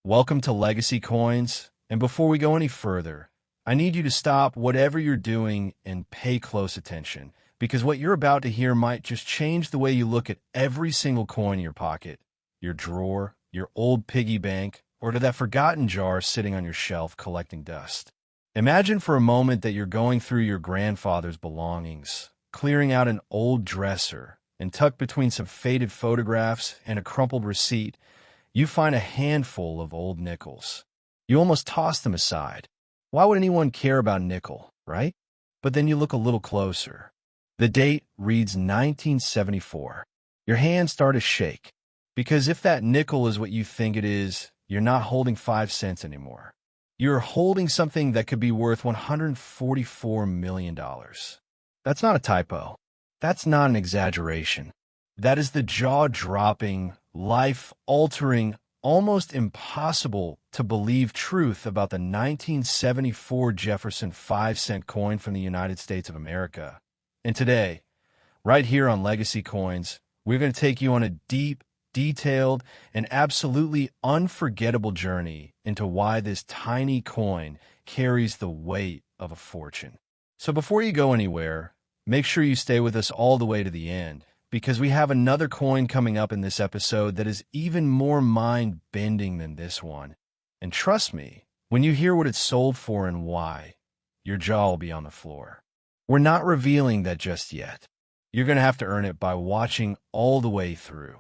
Welcome to Legacy Coins, and before we go any further, I need you to stop whatever you're doing and pay close attention, because what you're about to hear might just change the way you look at every single coin in your pocket, your drawer, your old piggy bank, or to that forgotten jar sitting on your shelf collecting dust. Imagine for a moment that you're going through your grandfather's belongings, clearing out an old dresser, and tucked between some faded photographs and a crumpled receipt, you find a handful of old nickels. You almost toss them aside. Why would anyone care about nickel, right? But then you look a little closer. The date reads 1974. Your hands start to shake, because if that nickel is what you think it is, you're not holding 5 cents anymore. You're holding something that could be worth $144 million. That's not a typo. That's not an exaggeration. That is the jaw-dropping, life-altering, almost impossible to believe truth about the 1974 Jefferson 5-cent coin from the United States of America. And today, right here on Legacy Coins, we're going to take you on a deep, detailed, and absolutely unforgettable journey into why this tiny coin carries the weight of a fortune. So before you go anywhere, make sure you stay with us all the way to the end, because we have another coin coming up in this episode that is even more mind-bending than this one. And trust me, when you hear what it's sold for and why, your jaw will be on the floor. We're not revealing that just yet. You're going to have to earn it by watching all the way through.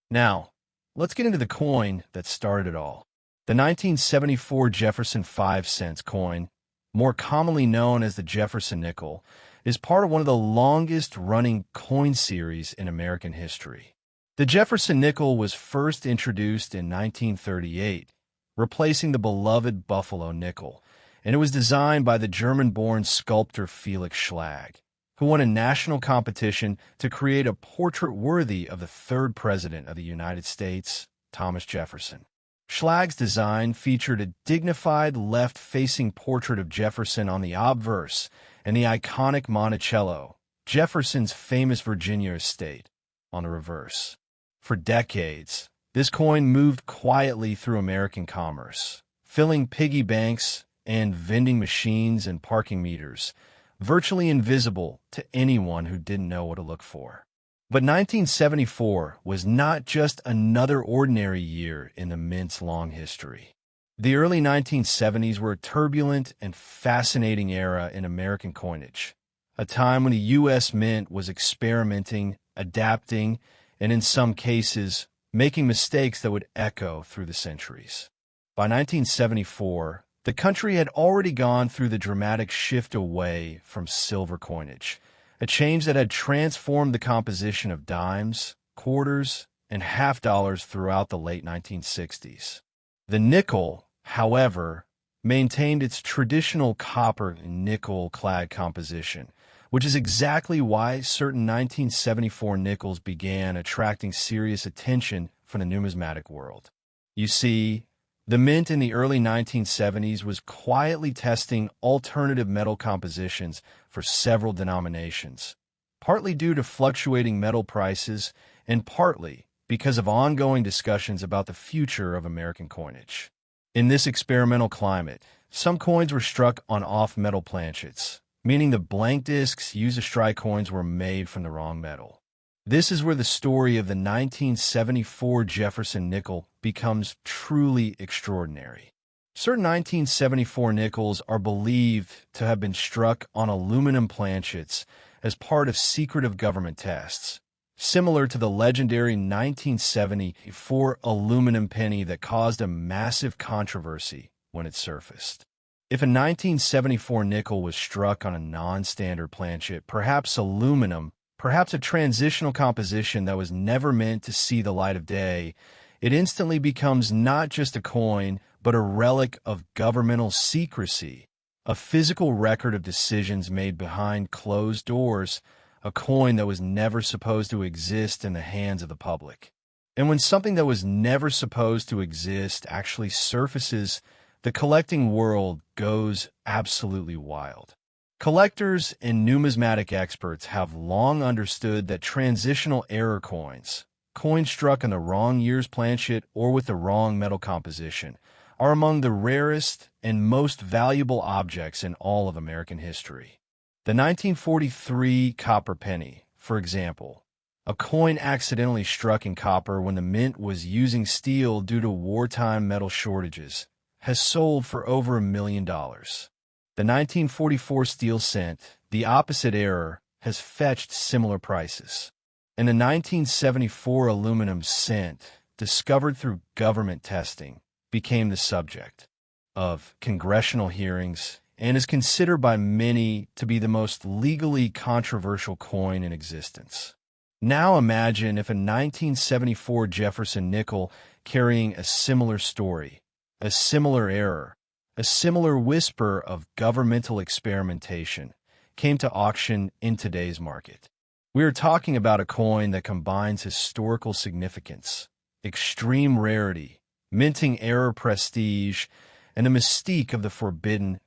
Now, let's get into the coin that started it all. The 1974 Jefferson 5 cents coin, more commonly known as the Jefferson Nickel, is part of one of the longest-running coin series in American history. The Jefferson Nickel was first introduced in 1938, replacing the beloved Buffalo nickel, and it was designed by the German-born sculptor Felix Schlag, who won a national competition to create a portrait worthy of the third president of the United States, Thomas Jefferson. Schlag's design featured a dignified left-facing portrait of Jefferson on the obverse and the iconic Monticello, Jefferson's famous Virginia estate, on the reverse. For decades, this coin moved quietly through American commerce, filling piggy banks and vending machines and parking meters, virtually invisible to anyone who didn't know what to look for. But 1974 was not just another ordinary year in the mint's long history. The early 1970s were a turbulent and fascinating era in American coinage, a time when the U.S. Mint was experimenting, adapting, and in some cases, making mistakes that would echo through the centuries. By 1974, the country had already gone through the dramatic shift away from silver coinage, a change that had transformed the composition of dimes, quarters, and half dollars throughout the late 1960s. The nickel, however, maintained its traditional copper and nickel-clad composition, which is exactly why certain 1974 nickels began attracting serious attention from the numismatic world. You see, the mint in the early 1970s was quietly testing alternative metal compositions for several denominations, partly due to fluctuating metal prices and partly because of ongoing discussions about the future of American coinage. In this experimental climate, some coins were struck on off-metal planchets, meaning the blank discs used to strike coins were made from the wrong metal. This is where the story of the 1974 Jefferson Nickel becomes truly extraordinary. Certain 1974 nickels are believed to have been struck on aluminum planchets as part of secretive government tests, similar to the legendary 1974 aluminum penny that caused a massive controversy when it surfaced. If a 1974 nickel was struck on a non-standard planchet, perhaps aluminum, perhaps a transitional composition that was never meant to see the light of day, it instantly becomes not just a coin, but a relic of governmental secrecy, a physical record of decisions made behind closed doors, a coin that was never supposed to exist in the hands of the public. And when something that was never supposed to exist actually surfaces, the collecting world goes absolutely wild. Collectors and numismatic experts have long understood that transitional error coins, coins struck on the wrong year's planchet or with the wrong metal composition, are among the rarest and most valuable objects in all of American history. The 1943 copper penny, for example, a coin accidentally struck in copper when the mint was using steel due to wartime metal shortages, has sold for over $1 million. The 1944 steel cent, the opposite error, has fetched similar prices. And the 1974 aluminum cent, discovered through government testing, became the subject of congressional hearings and is considered by many to be the most legally controversial coin in existence. Now imagine if a 1974 Jefferson nickel carrying a similar story, a similar error, a similar whisper of governmental experimentation came to auction in today's market. We are talking about a coin that combines historical significance, extreme rarity, minting error prestige, and the mystique of the forbidden,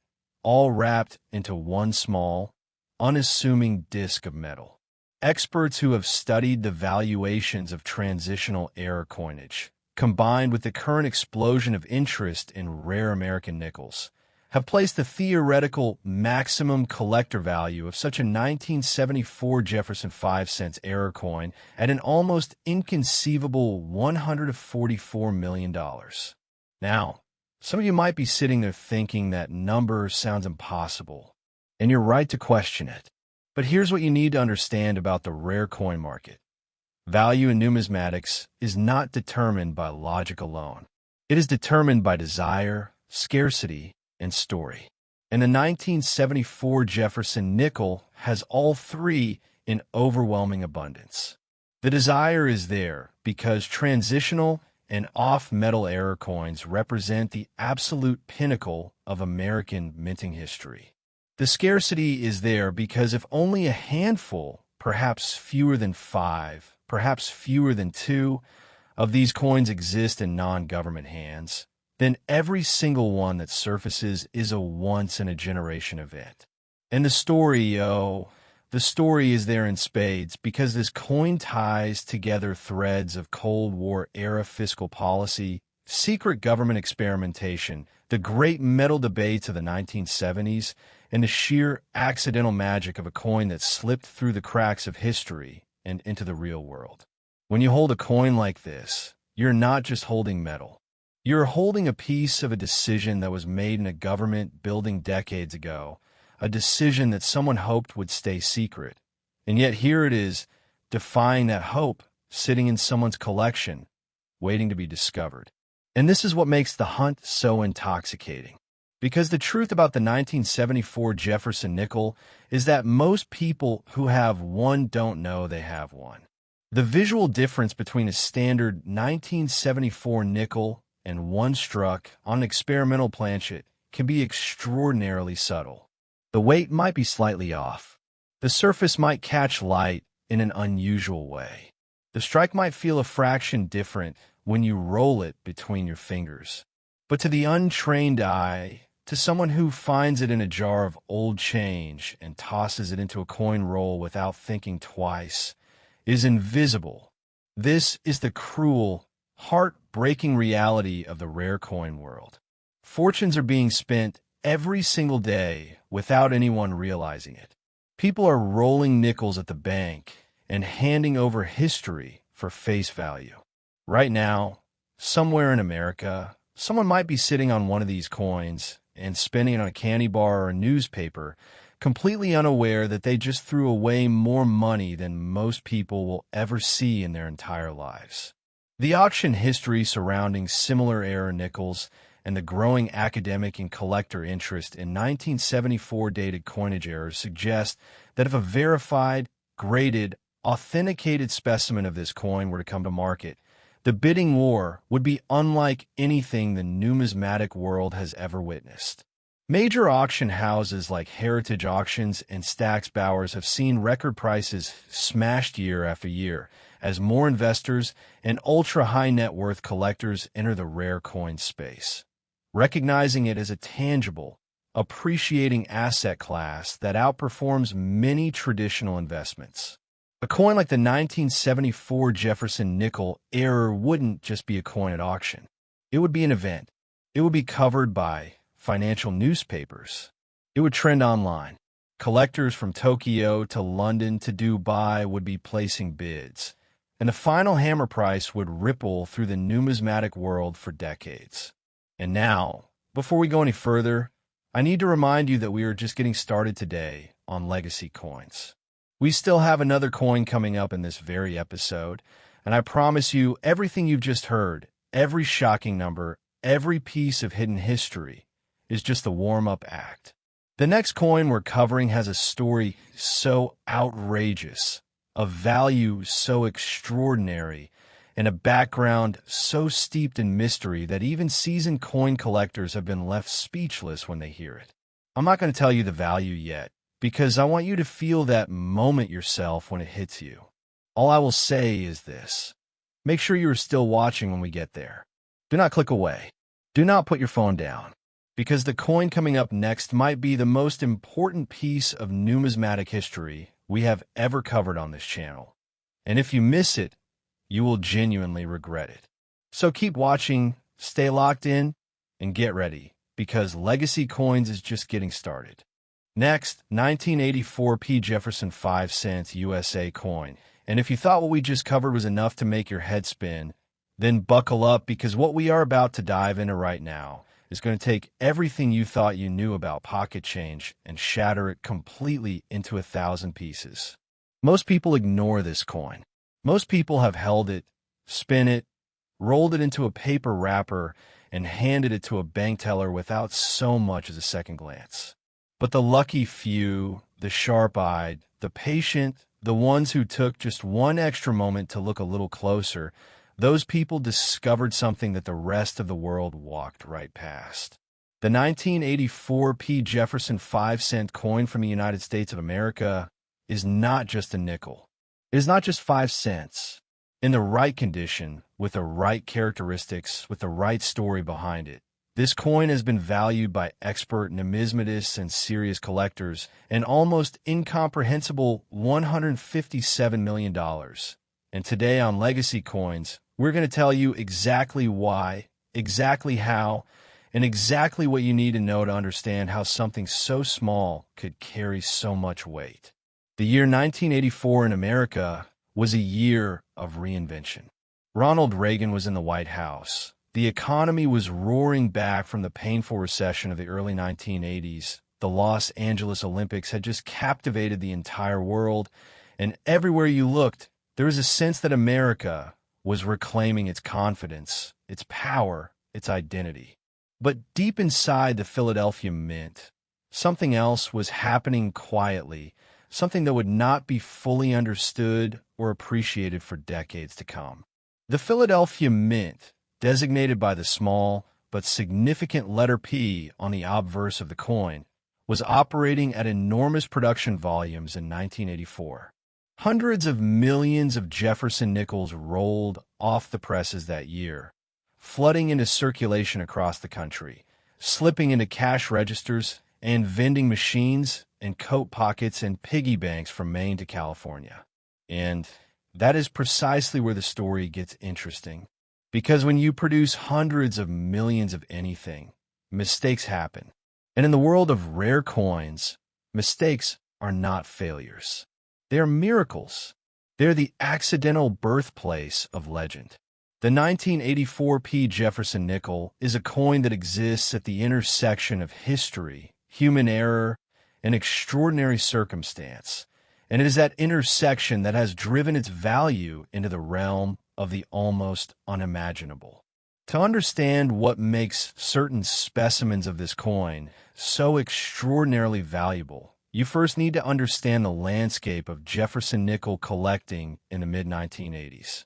all wrapped into one small, unassuming disc of metal. Experts who have studied the valuations of transitional error coinage, combined with the current explosion of interest in rare American nickels, have placed the theoretical maximum collector value of such a 1974 Jefferson 5 cents error coin at an almost inconceivable $144 million. Now, some of you might be sitting there thinking that number sounds impossible, and you're right to question it. But here's what you need to understand about the rare coin market. Value in numismatics is not determined by logic alone. It is determined by desire, scarcity, and story. And the 1974 Jefferson nickel has all three in overwhelming abundance. The desire is there because transitional and off-metal error coins represent the absolute pinnacle of American minting history. The scarcity is there because if only a handful, perhaps fewer than 5, perhaps fewer than 2, of these coins exist in non-government hands, then every single one that surfaces is a once-in-a-generation event. And the story is there in spades because this coin ties together threads of Cold War-era fiscal policy, secret government experimentation, the great metal debates of the 1970s, and the sheer accidental magic of a coin that slipped through the cracks of history and into the real world. When you hold a coin like this, you're not just holding metal. You're holding a piece of a decision that was made in a government building decades ago, a decision that someone hoped would stay secret. And yet here it is, defying that hope, sitting in someone's collection, waiting to be discovered. And this is what makes the hunt so intoxicating. Because the truth about the 1974 Jefferson nickel is that most people who have one don't know they have one. The visual difference between a standard 1974 nickel and one struck on an experimental planchet can be extraordinarily subtle. The weight might be slightly off. The surface might catch light in an unusual way. The strike might feel a fraction different when you roll it between your fingers. But to the untrained eye, to someone who finds it in a jar of old change and tosses it into a coin roll without thinking twice, is invisible. This is the cruel, heart-breaking reality of the rare coin world. Fortunes are being spent every single day without anyone realizing it. People are rolling nickels at the bank and handing over history for face value. Right now, somewhere in America, someone might be sitting on one of these coins and spending it on a candy bar or a newspaper, completely unaware that they just threw away more money than most people will ever see in their entire lives. The auction history surrounding similar era nickels and the growing academic and collector interest in 1974 dated coinage errors suggest that if a verified, graded, authenticated specimen of this coin were to come to market, the bidding war would be unlike anything the numismatic world has ever witnessed. Major auction houses like Heritage Auctions and Stack's Bowers have seen record prices smashed year after year as more investors and ultra-high net worth collectors enter the rare coin space, recognizing it as a tangible, appreciating asset class that outperforms many traditional investments. A coin like the 1974 Jefferson Nickel error wouldn't just be a coin at auction. It would be an event. It would be covered by financial newspapers. It would trend online. Collectors from Tokyo to London to Dubai would be placing bids, and the final hammer price would ripple through the numismatic world for decades. And now, before we go any further, I need to remind you that we are just getting started today on legacy coins. We still have another coin coming up in this very episode, and I promise you everything you've just heard, every shocking number, every piece of hidden history, is just the warm-up act. The next coin we're covering has a story so outrageous, a value so extraordinary, and a background so steeped in mystery that even seasoned coin collectors have been left speechless when they hear it. I'm not going to tell you the value yet, because I want you to feel that moment yourself when it hits you. All I will say is this: make sure you are still watching when we get there. Do not click away. Do not put your phone down, because the coin coming up next might be the most important piece of numismatic history we have ever covered on this channel. And if you miss it, you will genuinely regret it. So keep watching, stay locked in, and get ready, because Legacy Coins is just getting started. Next, 1984 P. Jefferson 5 cents USA coin. And if you thought what we just covered was enough to make your head spin, then buckle up, because what we are about to dive into right now is going to take everything you thought you knew about pocket change and shatter it completely into 1,000 pieces. Most people ignore this coin. Most people have held it, spin it, rolled it into a paper wrapper, and handed it to a bank teller without so much as a second glance. But the lucky few, the sharp-eyed, the patient, the ones who took just one extra moment to look a little closer, those people discovered something that the rest of the world walked right past. The 1984 P. Jefferson 5-cent coin from the United States of America is not just a nickel. It is not just 5 cents. In the right condition, with the right characteristics, with the right story behind it, this coin has been valued by expert numismatists and serious collectors an almost incomprehensible $157 million. And today on Legacy Coins, we're going to tell you exactly why, exactly how, and exactly what you need to know to understand how something so small could carry so much weight. The year 1984 in America was a year of reinvention. Ronald Reagan was in the White House. The economy was roaring back from the painful recession of the early 1980s. The Los Angeles Olympics had just captivated the entire world, and everywhere you looked, there was a sense that America was reclaiming its confidence, its power, its identity. But deep inside the Philadelphia Mint, something else was happening quietly, something that would not be fully understood or appreciated for decades to come. The Philadelphia Mint, designated by the small but significant letter P on the obverse of the coin, was operating at enormous production volumes in 1984. Hundreds of millions of Jefferson nickels rolled off the presses that year, flooding into circulation across the country, slipping into cash registers and vending machines and coat pockets and piggy banks from Maine to California. And that is precisely where the story gets interesting. Because when you produce hundreds of millions of anything, mistakes happen. And in the world of rare coins, mistakes are not failures. They are miracles. They're the accidental birthplace of legend. The 1984 P. Jefferson nickel is a coin that exists at the intersection of history, human error, and extraordinary circumstance. And it is that intersection that has driven its value into the realm of the almost unimaginable. To understand what makes certain specimens of this coin so extraordinarily valuable, you first need to understand the landscape of Jefferson nickel collecting in the mid-1980s.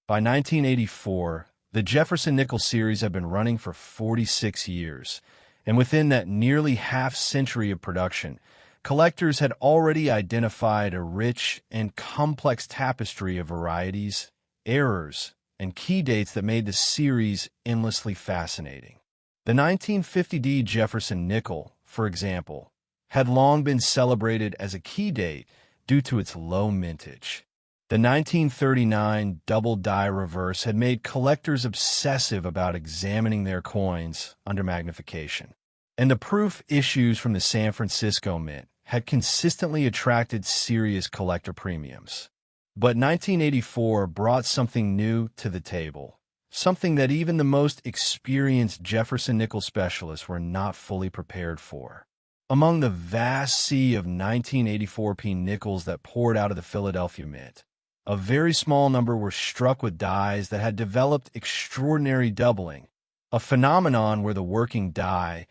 By 1984, the Jefferson Nickel series had been running for 46 years, and within that nearly half-century of production, collectors had already identified a rich and complex tapestry of varieties, errors, and key dates that made the series endlessly fascinating. The 1950D Jefferson Nickel, for example, had long been celebrated as a key date due to its low mintage. The 1939 double die reverse had made collectors obsessive about examining their coins under magnification. And the proof issues from the San Francisco Mint had consistently attracted serious collector premiums. But 1984 brought something new to the table, something that even the most experienced Jefferson Nickel specialists were not fully prepared for. Among the vast sea of 1984p nickels that poured out of the Philadelphia Mint, a very small number were struck with dies that had developed extraordinary doubling, a phenomenon where the working die,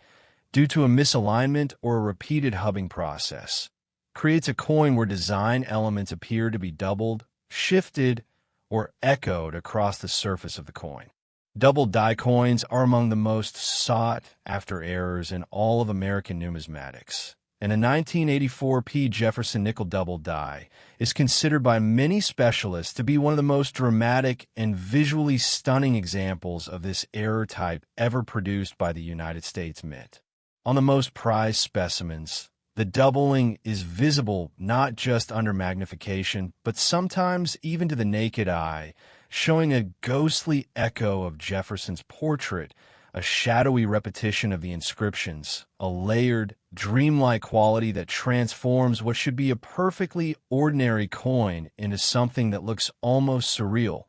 due to a misalignment or a repeated hubbing process, creates a coin where design elements appear to be doubled, shifted, or echoed across the surface of the coin. Double die coins are among the most sought-after errors in all of American numismatics, and a 1984p Jefferson Nickel double die is considered by many specialists to be one of the most dramatic and visually stunning examples of this error type ever produced by the United States Mint. On the most prized specimens, the doubling is visible not just under magnification, but sometimes even to the naked eye, showing a ghostly echo of Jefferson's portrait, a shadowy repetition of the inscriptions, a layered, dreamlike quality that transforms what should be a perfectly ordinary coin into something that looks almost surreal,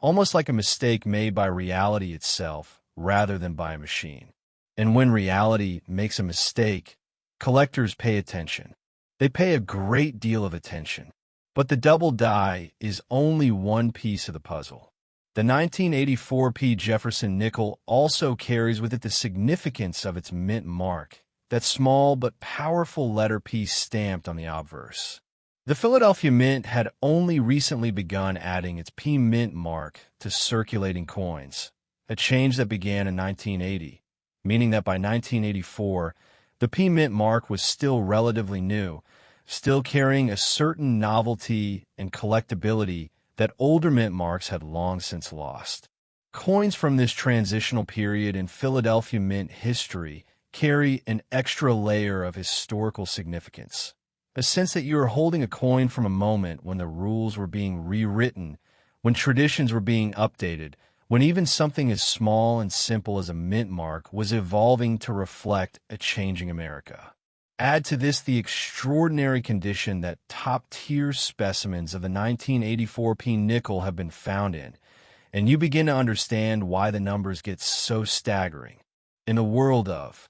almost like a mistake made by reality itself rather than by a machine. And when reality makes a mistake, collectors pay attention. They pay a great deal of attention. But the double die is only one piece of the puzzle. The 1984p Jefferson Nickel also carries with it the significance of its mint mark, that small but powerful letter P stamped on the obverse. The Philadelphia Mint had only recently begun adding its P mint mark to circulating coins, a change that began in 1980, meaning that by 1984, the P mint mark was still relatively new, still carrying a certain novelty and collectability that older mint marks had long since lost. Coins from this transitional period in Philadelphia Mint history carry an extra layer of historical significance, a sense that you are holding a coin from a moment when the rules were being rewritten, when traditions were being updated, when even something as small and simple as a mint mark was evolving to reflect a changing America. Add to this the extraordinary condition that top-tier specimens of the 1984p nickel have been found in, and you begin to understand why the numbers get so staggering. In the world of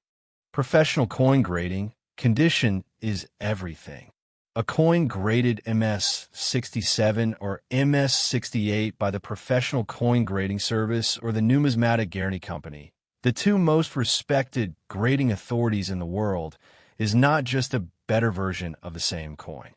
professional coin grading, condition is everything. A coin graded MS-67 or MS-68 by the Professional Coin Grading Service or the Numismatic Guarantee Company, the two most respected grading authorities in the world, is not just a better version of the same coin.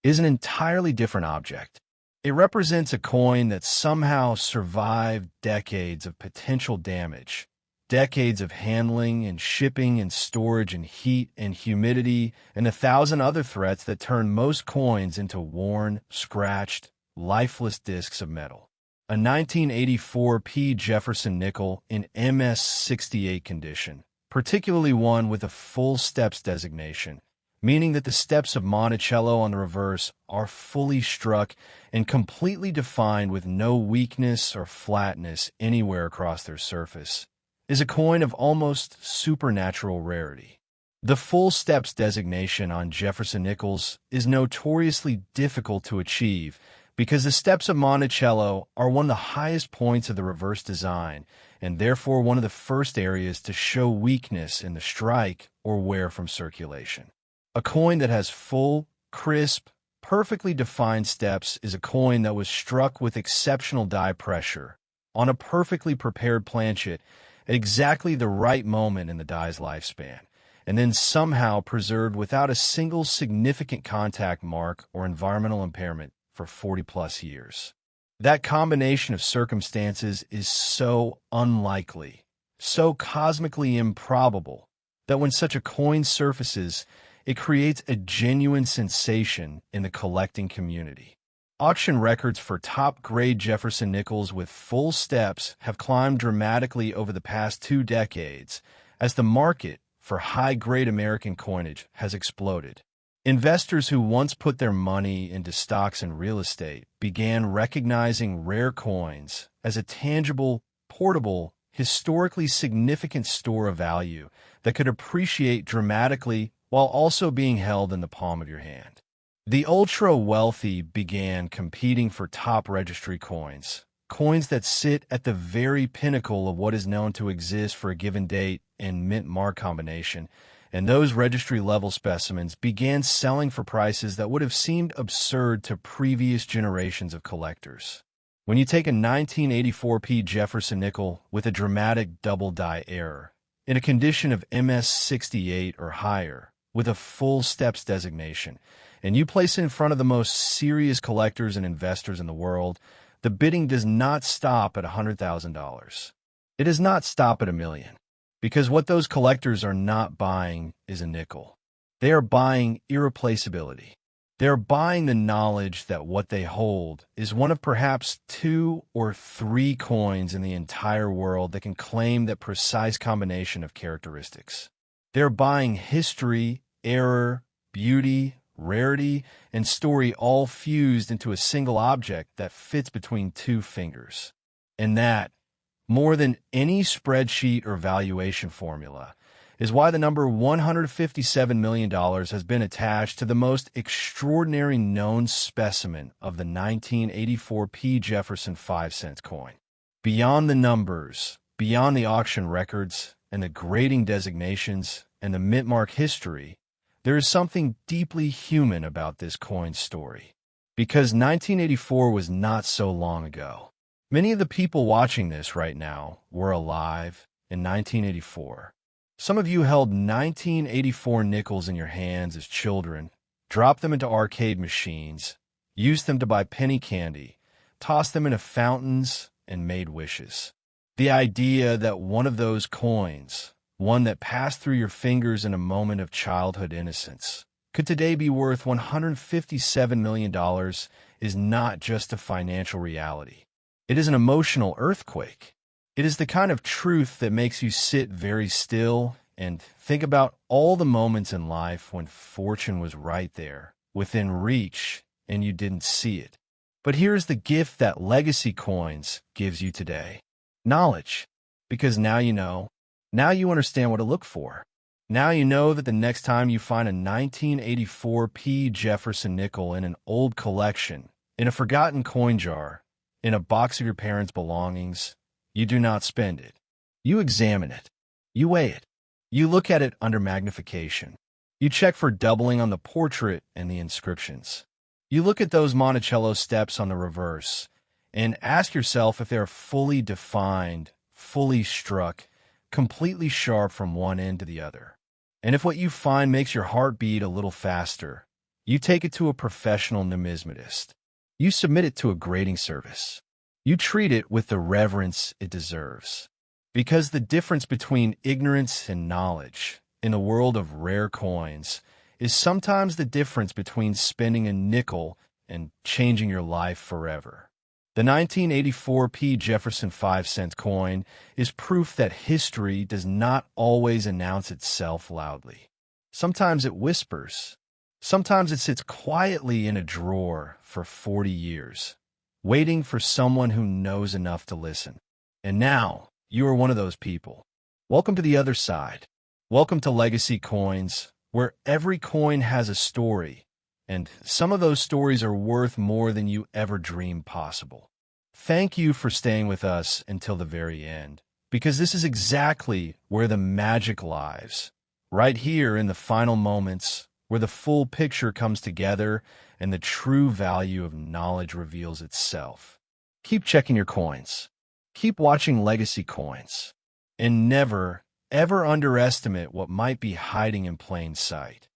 It is an entirely different object. It represents a coin that somehow survived decades of potential damage, decades of handling and shipping and storage and heat and humidity and 1,000 other threats that turn most coins into worn, scratched, lifeless discs of metal. A 1984p Jefferson Nickel in MS-68 condition, particularly one with a full steps designation, meaning that the steps of Monticello on the reverse are fully struck and completely defined with no weakness or flatness anywhere across their surface, is a coin of almost supernatural rarity. The full steps designation on Jefferson nickels is notoriously difficult to achieve because the steps of Monticello are one of the highest points of the reverse design and therefore one of the first areas to show weakness in the strike or wear from circulation. A coin that has full, crisp, perfectly defined steps is a coin that was struck with exceptional die pressure on a perfectly prepared planchet at exactly the right moment in the die's lifespan, and then somehow preserved without a single significant contact mark or environmental impairment for 40-plus years. That combination of circumstances is so unlikely, so cosmically improbable, that when such a coin surfaces, it creates a genuine sensation in the collecting community. Auction records for top-grade Jefferson nickels with full steps have climbed dramatically over the past 2 decades as the market for high-grade American coinage has exploded. Investors who once put their money into stocks and real estate began recognizing rare coins as a tangible, portable, historically significant store of value that could appreciate dramatically while also being held in the palm of your hand. The ultra-wealthy began competing for top registry coins, coins that sit at the very pinnacle of what is known to exist for a given date and mint-mark combination, and those registry-level specimens began selling for prices that would have seemed absurd to previous generations of collectors. When you take a 1984 Jefferson Nickel with a dramatic double-die error, in a condition of MS68 or higher, with a full steps designation, and you place it in front of the most serious collectors and investors in the world, the bidding does not stop at $100,000. It does not stop at $1 million. Because what those collectors are not buying is a nickel. They are buying irreplaceability. They are buying the knowledge that what they hold is one of perhaps 2 or 3 coins in the entire world that can claim that precise combination of characteristics. They are buying history, error, beauty, rarity, and story all fused into a single object that fits between 2 fingers. And that, more than any spreadsheet or valuation formula, is why the number $157 million has been attached to the most extraordinary known specimen of the 1984 Jefferson 5-cent coin. Beyond the numbers, beyond the auction records, and the grading designations, and the mint-mark history, there is something deeply human about this coin's story. Because 1984 was not so long ago. Many of the people watching this right now were alive in 1984. Some of you held 1984 nickels in your hands as children, dropped them into arcade machines, used them to buy penny candy, tossed them into fountains, and made wishes. The idea that one of those coins, one that passed through your fingers in a moment of childhood innocence, could today be worth $157 million is not just a financial reality. It is an emotional earthquake. It is the kind of truth that makes you sit very still and think about all the moments in life when fortune was right there, within reach, and you didn't see it. But here's the gift that legacy coins gives you today. Knowledge. Because now you know. Now you understand what to look for. Now you know that the next time you find a 1984 Jefferson nickel in an old collection, in a forgotten coin jar, in a box of your parents' belongings, you do not spend it. You examine it. You weigh it. You look at it under magnification. You check for doubling on the portrait and the inscriptions. You look at those Monticello steps on the reverse and ask yourself if they are fully defined, fully struck, completely sharp from one end to the other. And if what you find makes your heart beat a little faster, you take it to a professional numismatist. You submit it to a grading service. You treat it with the reverence it deserves. Because the difference between ignorance and knowledge in the world of rare coins is sometimes the difference between spending a nickel and changing your life forever. The 1984 Jefferson 5-cent coin is proof that history does not always announce itself loudly. Sometimes it whispers. Sometimes it sits quietly in a drawer for 40 years, waiting for someone who knows enough to listen. And now, you are one of those people. Welcome to the other side. Welcome to Legacy Coins, where every coin has a story, and some of those stories are worth more than you ever dreamed possible. Thank you for staying with us until the very end, because this is exactly where the magic lies, right here in the final moments, where the full picture comes together and the true value of knowledge reveals itself. Keep checking your coins. Keep watching Legacy Coins. And never, ever underestimate what might be hiding in plain sight.